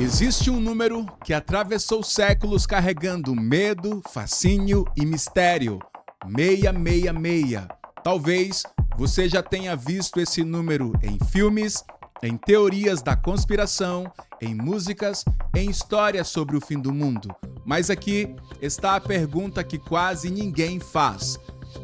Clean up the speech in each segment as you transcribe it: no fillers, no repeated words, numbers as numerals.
Existe um número que atravessou séculos carregando medo, fascínio e mistério. 666. Talvez você já tenha visto esse número em filmes, em teorias da conspiração, em músicas, em histórias sobre o fim do mundo. Mas aqui está a pergunta que quase ninguém faz.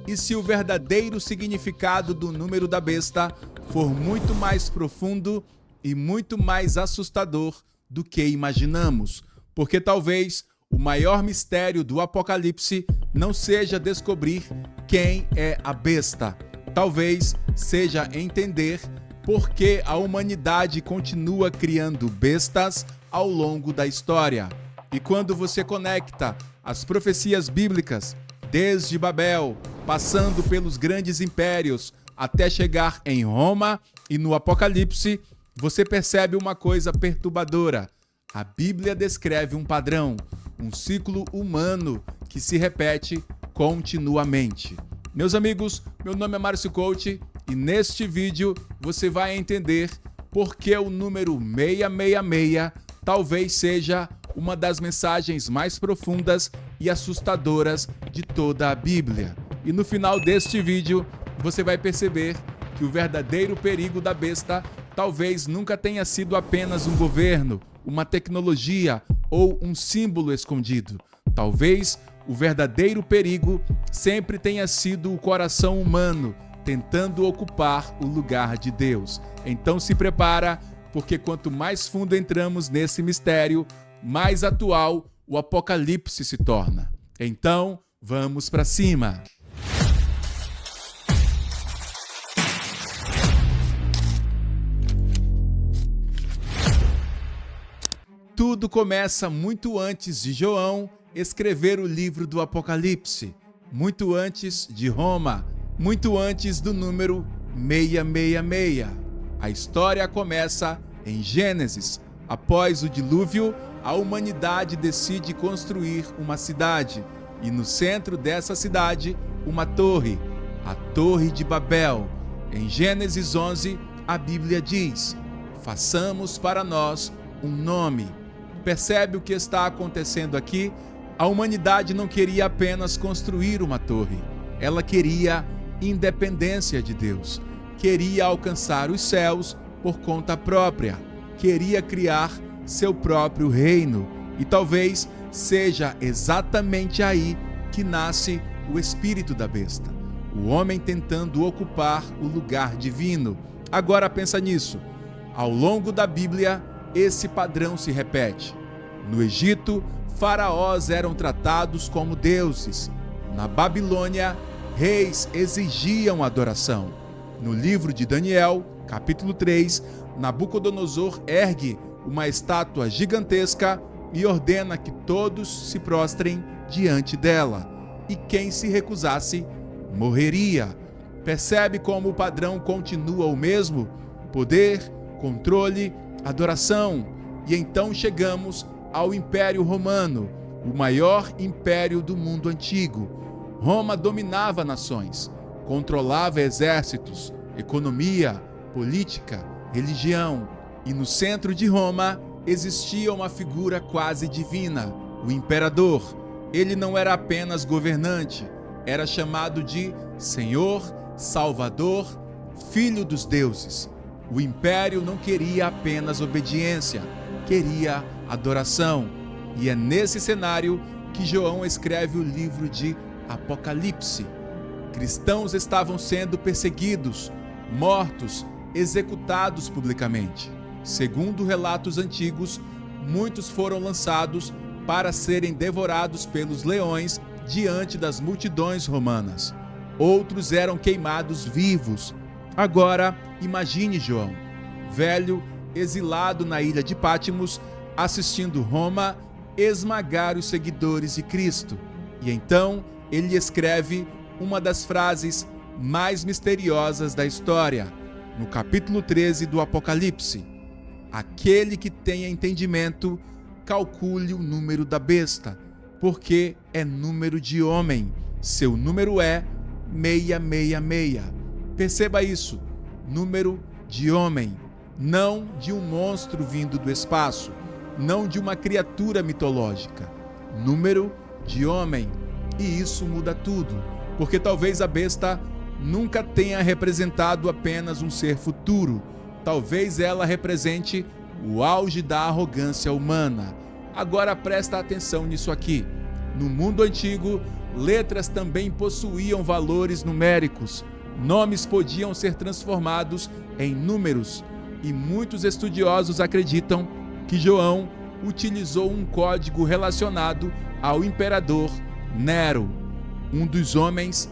E se o verdadeiro significado do número da besta for muito mais profundo e muito mais assustador do que imaginamos? Porque talvez o maior mistério do Apocalipse não seja descobrir quem é a besta. Talvez seja entender por que a humanidade continua criando bestas ao longo da história. E quando você conecta as profecias bíblicas, desde Babel, passando pelos grandes impérios, até chegar em Roma e no Apocalipse, você percebe uma coisa perturbadora. A Bíblia descreve um padrão, um ciclo humano que se repete continuamente. Meus amigos, meu nome é Márcio Coach e neste vídeo você vai entender por que o número 666 talvez seja uma das mensagens mais profundas e assustadoras de toda a Bíblia. E no final deste vídeo você vai perceber que o verdadeiro perigo da besta talvez nunca tenha sido apenas um governo, uma tecnologia ou um símbolo escondido. Talvez o verdadeiro perigo sempre tenha sido o coração humano tentando ocupar o lugar de Deus. Então se prepara, porque quanto mais fundo entramos nesse mistério, mais atual o Apocalipse se torna. Então, vamos para cima! Tudo começa muito antes de João escrever o livro do Apocalipse, muito antes de Roma, muito antes do número 666. A história começa em Gênesis. Após o dilúvio, a humanidade decide construir uma cidade e no centro dessa cidade, uma torre, a Torre de Babel. Em Gênesis 11, a Bíblia diz: façamos para nós um nome. Percebe o que está acontecendo aqui? A humanidade não queria apenas construir uma torre. Ela queria independência de Deus. Queria alcançar os céus por conta própria. Queria criar seu próprio reino. E talvez seja exatamente aí que nasce o espírito da besta. O homem tentando ocupar o lugar divino. Agora pensa nisso. Ao longo da Bíblia, esse padrão se repete. No Egito, faraós eram tratados como deuses. Na Babilônia, reis exigiam adoração. No livro de Daniel, capítulo 3, Nabucodonosor ergue uma estátua gigantesca e ordena que todos se prostrem diante dela. E quem se recusasse, morreria. Percebe como o padrão continua o mesmo? Poder, controle, adoração. E então chegamos ao Império Romano, o maior império do mundo antigo. Roma dominava nações, controlava exércitos, economia, política, religião. E no centro de Roma existia uma figura quase divina, o imperador. Ele não era apenas governante, era chamado de Senhor, Salvador, Filho dos deuses. O império não queria apenas obediência, queria adoração. E é nesse cenário que João escreve o livro de Apocalipse. Cristãos estavam sendo perseguidos, mortos, executados publicamente. Segundo relatos antigos, muitos foram lançados para serem devorados pelos leões diante das multidões romanas. Outros eram queimados vivos. Agora, imagine João, velho, exilado na ilha de Pátimos, assistindo Roma esmagar os seguidores de Cristo. E então ele escreve uma das frases mais misteriosas da história, no capítulo 13 do Apocalipse: aquele que tenha entendimento, calcule o número da besta, porque é número de homem. Seu número é 666. Perceba isso, número de homem, não de um monstro vindo do espaço. não de uma criatura mitológica, número de homem. E isso muda tudo, porque talvez a besta nunca tenha representado apenas um ser futuro. Talvez ela represente o auge da arrogância humana. Agora presta atenção nisso aqui. No mundo antigo, letras também possuíam valores numéricos. Nomes podiam ser transformados em números. E muitos estudiosos acreditam que João utilizou um código relacionado ao imperador Nero, um dos homens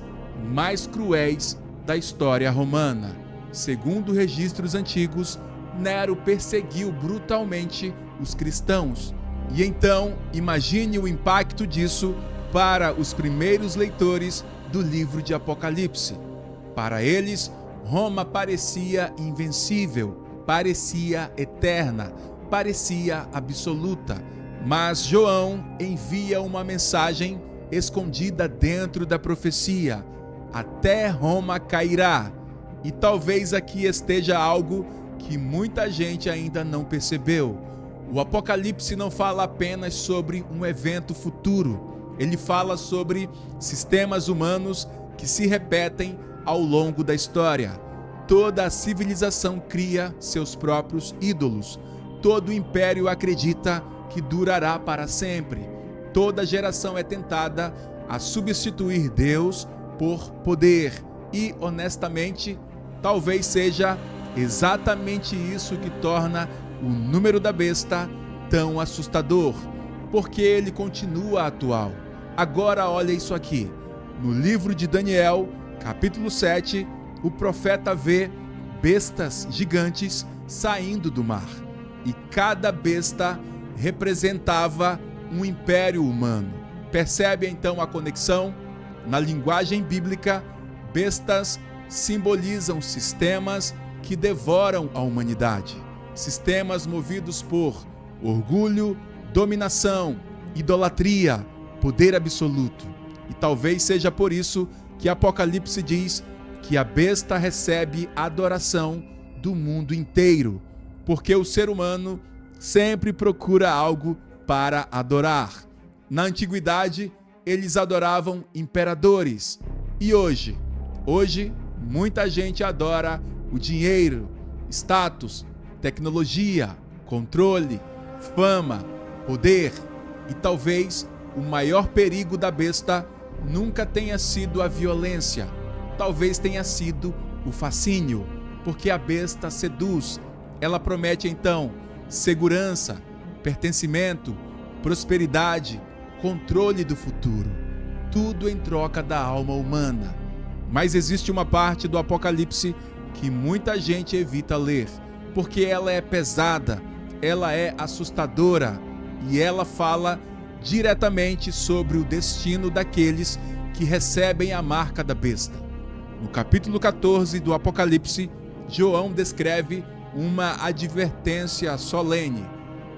mais cruéis da história romana. Segundo registros antigos, Nero perseguiu brutalmente os cristãos. E então, imagine o impacto disso para os primeiros leitores do livro de Apocalipse. Para eles, Roma parecia invencível, parecia eterna, parecia absoluta. Mas João envia uma mensagem escondida dentro da profecia: até Roma cairá. E talvez aqui esteja algo que muita gente ainda não percebeu. O Apocalipse não fala apenas sobre um evento futuro. Ele fala sobre sistemas humanos que se repetem ao longo da história. Toda a civilização cria seus próprios ídolos. Todo império acredita que durará para sempre. Toda geração é tentada a substituir Deus por poder. E, honestamente, talvez seja exatamente isso que torna o número da besta tão assustador, porque ele continua atual. Agora olha isso aqui. No livro de Daniel, capítulo 7, o profeta vê bestas gigantes saindo do mar. E cada besta representava um império humano. Percebe então a conexão? Na linguagem bíblica, bestas simbolizam sistemas que devoram a humanidade. Sistemas movidos por orgulho, dominação, idolatria, poder absoluto. E talvez seja por isso que Apocalipse diz que a besta recebe adoração do mundo inteiro, porque o ser humano sempre procura algo para adorar. Na antiguidade, eles adoravam imperadores. E hoje muita gente adora o dinheiro, status, tecnologia, controle, fama, poder. E talvez o maior perigo da besta nunca tenha sido a violência. Talvez tenha sido o fascínio, porque a besta seduz. Ela promete então segurança, pertencimento, prosperidade, controle do futuro. Tudo em troca da alma humana. Mas existe uma parte do Apocalipse que muita gente evita ler, porque ela é pesada, ela é assustadora e ela fala diretamente sobre o destino daqueles que recebem a marca da besta. No capítulo 14 do Apocalipse, João descreve uma advertência solene.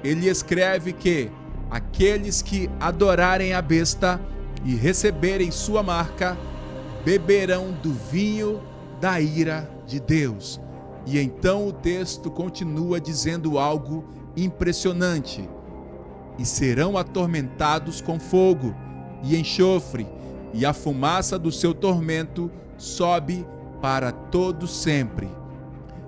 Ele escreve que aqueles que adorarem a besta e receberem sua marca beberão do vinho da ira de Deus. E então o texto continua dizendo algo impressionante: e serão atormentados com fogo e enxofre, e a fumaça do seu tormento sobe para todo sempre.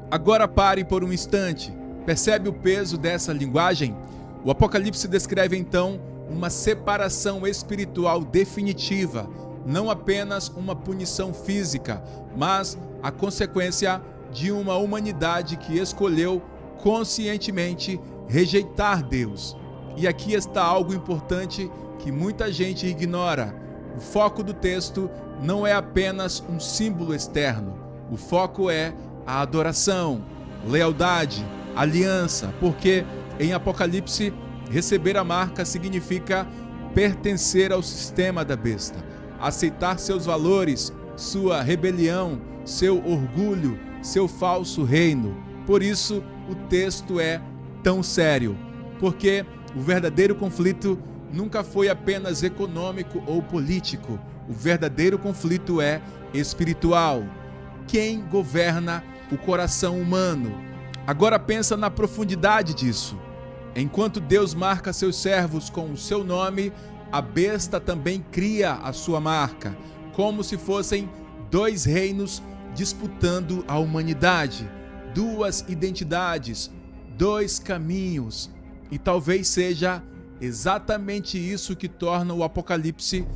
Agora pare por um instante. Percebe o peso dessa linguagem? O Apocalipse descreve então uma separação espiritual definitiva, não apenas uma punição física, mas a consequência de uma humanidade que escolheu conscientemente rejeitar Deus. E aqui está algo importante que muita gente ignora. O foco do texto não é apenas um símbolo externo. O foco é a adoração, lealdade, aliança, porque em Apocalipse, receber a marca significa pertencer ao sistema da besta, aceitar seus valores, sua rebelião, seu orgulho, seu falso reino. Por isso, o texto é tão sério, porque o verdadeiro conflito nunca foi apenas econômico ou político. O verdadeiro conflito é espiritual. Quem governa o coração humano? Agora pensa na profundidade disso. Enquanto Deus marca seus servos com o seu nome, a besta também cria a sua marca, como se fossem dois reinos disputando a humanidade, duas identidades, dois caminhos. E talvez seja exatamente isso que torna o Apocalipse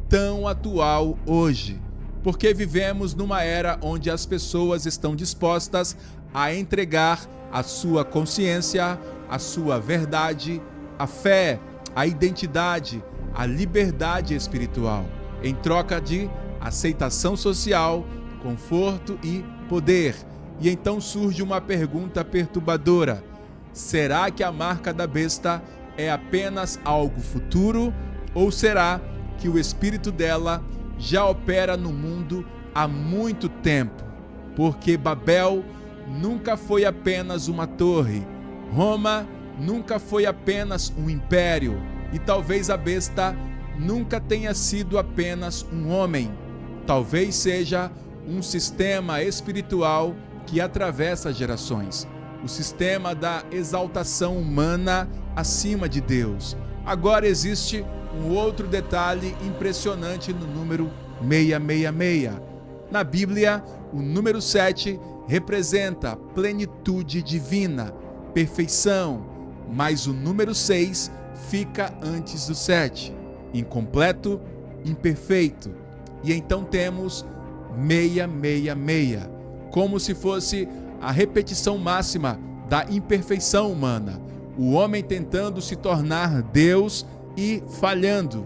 tão atual hoje, porque vivemos numa era onde as pessoas estão dispostas a entregar a sua consciência, a sua verdade, a fé, a identidade, a liberdade espiritual, em troca de aceitação social, conforto e poder. E então surge uma pergunta perturbadora: será que a marca da besta é apenas algo futuro, ou será que o espírito dela já opera no mundo há muito tempo? Porque Babel nunca foi apenas uma torre, Roma nunca foi apenas um império, e talvez a besta nunca tenha sido apenas um homem. Talvez seja um sistema espiritual que atravessa gerações, o sistema da exaltação humana acima de Deus. Agora existe um outro detalhe impressionante no número 666. Na Bíblia, o número 7 representa plenitude divina, perfeição, mas o número 6 fica antes do 7, incompleto, imperfeito. E então temos 666, como se fosse a repetição máxima da imperfeição humana, o homem tentando se tornar Deus e falhando.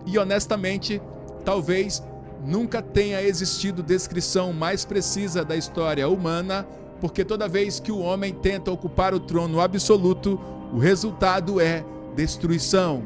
E honestamente, talvez nunca tenha existido descrição mais precisa da história humana, porque toda vez que o homem tenta ocupar o trono absoluto, o resultado é destruição.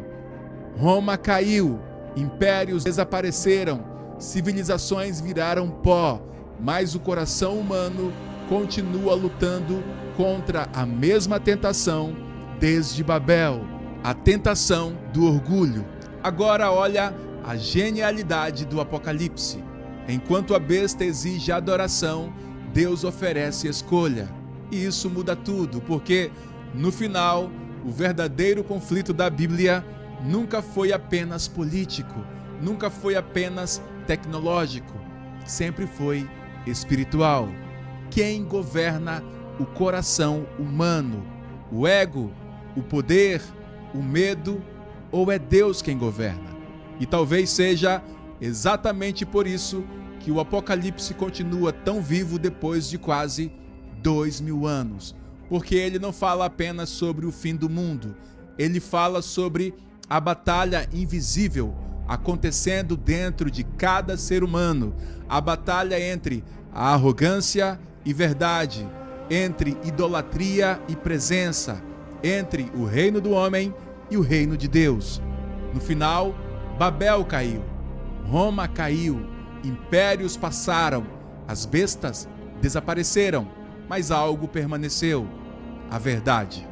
Roma caiu, impérios desapareceram, civilizações viraram pó, mas o coração humano continua lutando contra a mesma tentação desde Babel, a tentação do orgulho. Agora olha a genialidade do Apocalipse. Enquanto a besta exige adoração, Deus oferece escolha. E isso muda tudo, porque no final, o verdadeiro conflito da Bíblia nunca foi apenas político, nunca foi apenas tecnológico, sempre foi espiritual. Quem governa o coração humano? O ego, o poder, o medo, ou é Deus quem governa? E talvez seja exatamente por isso que o Apocalipse continua tão vivo depois de quase 2000 anos. Porque ele não fala apenas sobre o fim do mundo, ele fala sobre a batalha invisível acontecendo dentro de cada ser humano, a batalha entre a arrogância e verdade, entre idolatria e presença, entre o reino do homem e o reino de Deus. No final, Babel caiu, Roma caiu, impérios passaram, as bestas desapareceram, mas algo permaneceu: a verdade.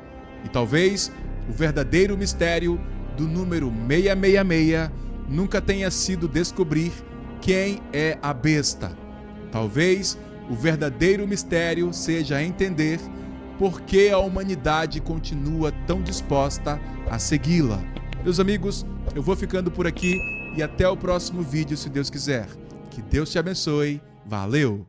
E talvez o verdadeiro mistério do número 666 nunca tenha sido descobrir quem é a besta. Talvez o verdadeiro mistério seja entender por que a humanidade continua tão disposta a segui-la. Meus amigos, eu vou ficando por aqui e até o próximo vídeo, se Deus quiser. Que Deus te abençoe. Valeu!